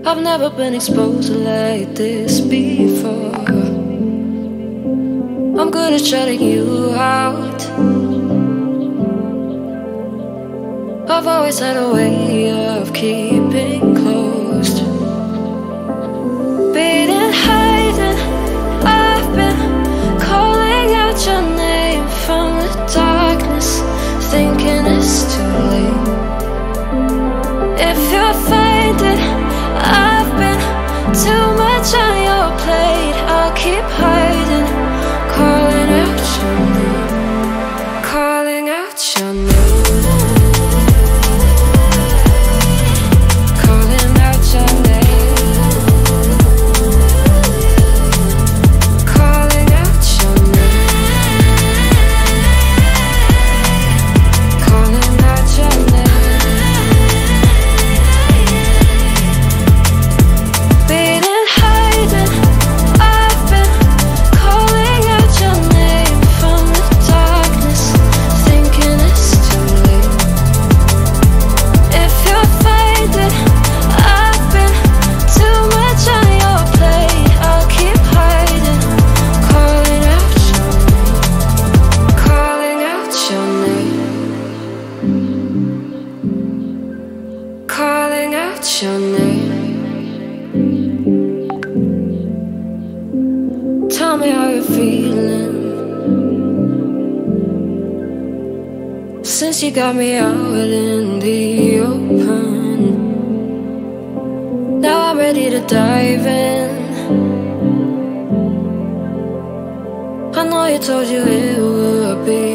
I've never been exposed like this before. I'm good at shutting you out. I've always had a way of keeping closed. Beating, hiding, I've been calling out your name from the darkness, thinking it's too late. If you'll find it, I've been too much on your plate. I'll keep hiding, calling out your name, calling out your name. Calling out your name. Tell me how you're feeling since you got me out in the open. Now I'm ready to dive in. I know you told you it would be